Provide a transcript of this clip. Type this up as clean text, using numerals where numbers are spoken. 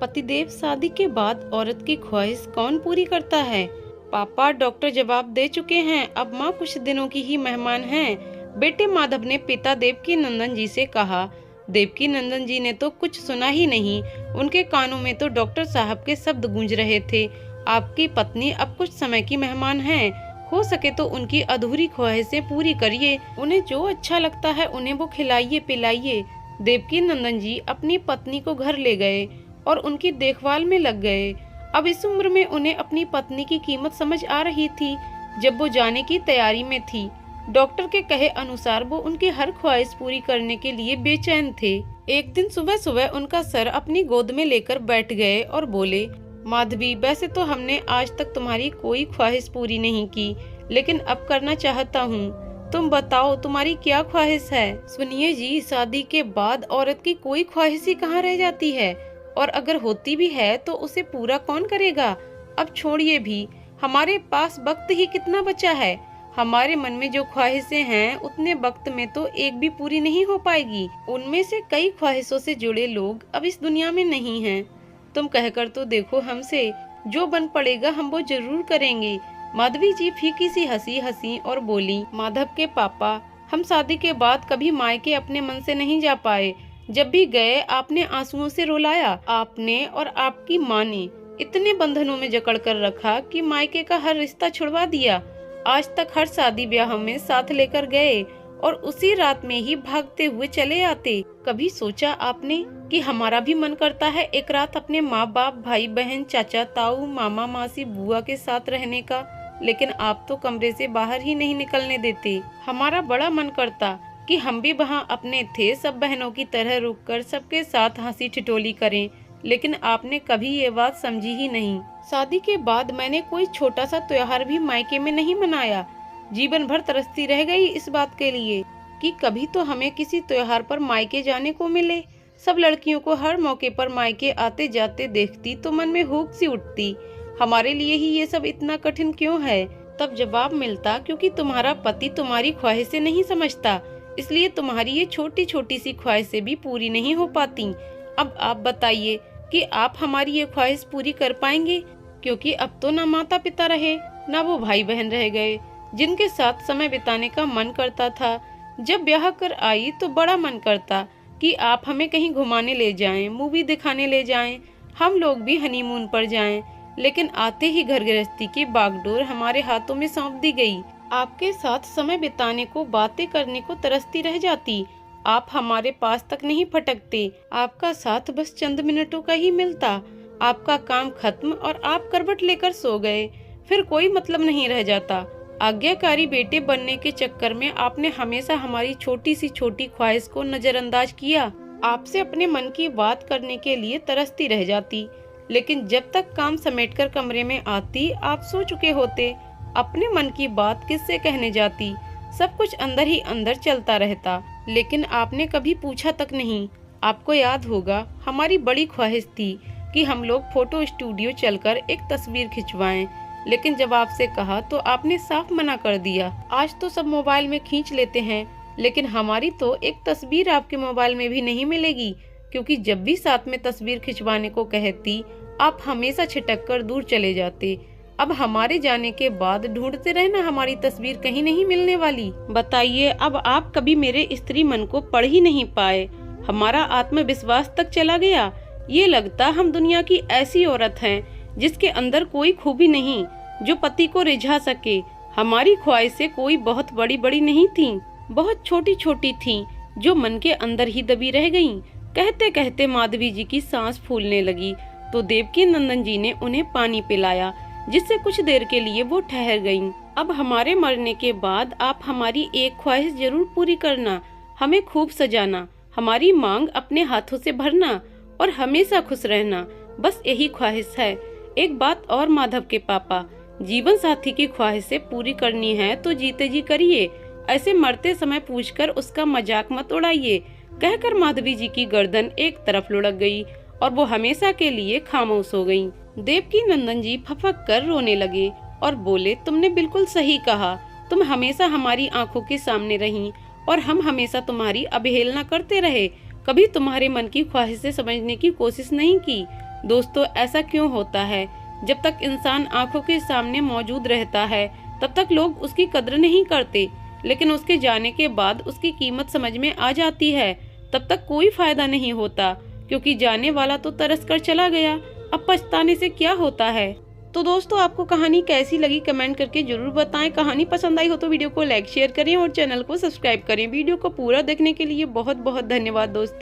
पतिदेव शादी के बाद औरत की ख्वाहिश कौन पूरी करता है? पापा, डॉक्टर जवाब दे चुके हैं, अब माँ कुछ दिनों की ही मेहमान हैं। बेटे माधव ने पिता देवकी नंदन जी से कहा। देवकी नंदन जी ने तो कुछ सुना ही नहीं। उनके कानों में तो डॉक्टर साहब के शब्द गूंज रहे थे। आपकी पत्नी अब कुछ समय की मेहमान है, हो सके तो उनकी अधूरी ख्वाहिशें पूरी करिए। उन्हें जो अच्छा लगता है उन्हें वो खिलाइए पिलाइए। देवकी नंदन जी अपनी पत्नी को घर ले गए और उनकी देखभाल में लग गए। अब इस उम्र में उन्हें अपनी पत्नी की कीमत समझ आ रही थी। जब वो जाने की तैयारी में थी, डॉक्टर के कहे अनुसार वो उनकी हर ख्वाहिश पूरी करने के लिए बेचैन थे। एक दिन सुबह सुबह उनका सर अपनी गोद में लेकर बैठ गए और बोले, माधवी, वैसे तो हमने आज तक तुम्हारी कोई ख्वाहिश पूरी नहीं की, लेकिन अब करना चाहता हूँ। तुम बताओ, तुम्हारी क्या ख्वाहिश है? सुनिए जी, शादी के बाद औरत की कोई ख्वाहिश ही कहाँ रह जाती है, और अगर होती भी है तो उसे पूरा कौन करेगा? अब छोड़िए भी, हमारे पास वक्त ही कितना बचा है। हमारे मन में जो ख्वाहिशें हैं उतने वक्त में तो एक भी पूरी नहीं हो पाएगी। उनमें से कई ख्वाहिशों से जुड़े लोग अब इस दुनिया में नहीं हैं। तुम कहकर तो देखो हमसे, जो बन पड़ेगा हम वो जरूर करेंगे। माधवी जी फीकी सी हंसी और बोली, माधव के पापा, हम शादी के बाद कभी मायके अपने मन से नहीं जा पाए। जब भी गए आपने आंसुओं से रुलाया। आपने और आपकी माँ ने इतने बंधनों में जकड़ कर रखा कि मायके का हर रिश्ता छुड़वा दिया। आज तक हर शादी ब्याह में साथ लेकर गए और उसी रात में ही भागते हुए चले आते। कभी सोचा आपने कि हमारा भी मन करता है एक रात अपने माँ बाप, भाई बहन, चाचा ताऊ, मामा मासी, बुआ के साथ रहने का? लेकिन आप तो कमरे से बाहर ही नहीं निकलने देते। हमारा बड़ा मन करता कि हम भी वहाँ अपने थे सब बहनों की तरह रुककर सबके साथ हंसी ठिठोली करें, लेकिन आपने कभी ये बात समझी ही नहीं। शादी के बाद मैंने कोई छोटा सा त्योहार भी मायके में नहीं मनाया। जीवन भर तरसती रह गई इस बात के लिए कि कभी तो हमें किसी त्योहार पर मायके जाने को मिले। सब लड़कियों को हर मौके पर मायके आते जाते देखती तो मन में हुक सी उठती, हमारे लिए ही ये सब इतना कठिन क्यों है? तब जवाब मिलता, क्योंकि तुम्हारा पति तुम्हारी ख्वाहिशें नहीं समझता, इसलिए तुम्हारी ये छोटी छोटी सी ख्वाहिशें भी पूरी नहीं हो पाती। अब आप बताइए कि आप हमारी ये ख्वाहिश पूरी कर पाएंगे? क्योंकि अब तो ना माता पिता रहे, ना वो भाई बहन रह गए जिनके साथ समय बिताने का मन करता था। जब ब्याह कर आई तो बड़ा मन करता कि आप हमें कहीं घुमाने ले जाएं, मूवी दिखाने ले जाएं, हम लोग भी हनीमून पर जाएं। लेकिन आते ही घर गृहस्थी की बागडोर हमारे हाथों में सौंप दी गई। आपके साथ समय बिताने को, बातें करने को तरसती रह जाती। आप हमारे पास तक नहीं फटकते। आपका साथ बस चंद मिनटों का ही मिलता। आपका काम खत्म और आप करवट लेकर सो गए, फिर कोई मतलब नहीं रह जाता। आज्ञाकारी बेटे बनने के चक्कर में आपने हमेशा हमारी छोटी सी छोटी ख्वाहिश को नजरअंदाज किया। आपसे अपने मन की बात करने के लिए तरसती रह जाती, लेकिन जब तक काम समेटकर कमरे में आती आप सो चुके होते। अपने मन की बात किससे कहने जाती? सब कुछ अंदर ही अंदर चलता रहता, लेकिन आपने कभी पूछा तक नहीं। आपको याद होगा, हमारी बड़ी ख्वाहिश थी कि हम लोग फोटो स्टूडियो चलकर एक तस्वीर खिंचवाएं, लेकिन जब आपसे कहा तो आपने साफ मना कर दिया। आज तो सब मोबाइल में खींच लेते हैं, लेकिन हमारी तो एक तस्वीर आपके मोबाइल में भी नहीं मिलेगी, क्योंकि जब भी साथ में तस्वीर खिंचवाने को कहती आप हमेशा छिटक कर दूर चले जाते। अब हमारे जाने के बाद ढूंढते रहना हमारी तस्वीर कहीं नहीं मिलने वाली। बताइए, अब आप कभी मेरे स्त्री मन को पढ़ ही नहीं पाए। हमारा आत्मविश्वास तक चला गया। ये लगता हम दुनिया की ऐसी औरत हैं जिसके अंदर कोई खूबी नहीं जो पति को रिझा सके। हमारी ख्वाहिशें कोई बहुत बड़ी बड़ी नहीं थीं, बहुत छोटी छोटी थीं जो मन के अंदर ही दबी रह गईं। कहते कहते माधवी जी की सांस फूलने लगी तो देवकी नंदन जी ने उन्हें पानी पिलाया, जिससे कुछ देर के लिए वो ठहर गईं। अब हमारे मरने के बाद आप हमारी एक ख्वाहिश जरूर पूरी करना, हमें खूब सजाना, हमारी मांग अपने हाथों से भरना और हमेशा खुश रहना। बस यही ख्वाहिश है। एक बात और माधव के पापा, जीवन साथी की ख्वाहिशें पूरी करनी है तो जीते जी करिए, ऐसे मरते समय पूछकर उसका मजाक मत उड़ाइए। कहकर माधवी जी की गर्दन एक तरफ लुढ़क गई और वो हमेशा के लिए खामोश हो गईं। देवकी नंदन जी फफक कर रोने लगे और बोले, तुमने बिल्कुल सही कहा। तुम हमेशा हमारी आंखों के सामने रहीं और हम हमेशा तुम्हारी अवहेलना करते रहे। कभी तुम्हारे मन की ख्वाहिशें समझने की कोशिश नहीं की। दोस्तों, ऐसा क्यों होता है? जब तक इंसान आंखों के सामने मौजूद रहता है तब तक लोग उसकी कद्र नहीं करते, लेकिन उसके जाने के बाद उसकी कीमत समझ में आ जाती है। तब तक कोई फायदा नहीं होता, क्योंकि जाने वाला तो तरस कर चला गया। अब पछताने से क्या होता है? तो दोस्तों, आपको कहानी कैसी लगी कमेंट करके जरूर बताएं। कहानी पसंद आई हो तो वीडियो को लाइक शेयर करें और चैनल को सब्सक्राइब करें। वीडियो को पूरा देखने के लिए बहुत बहुत धन्यवाद दोस्तों।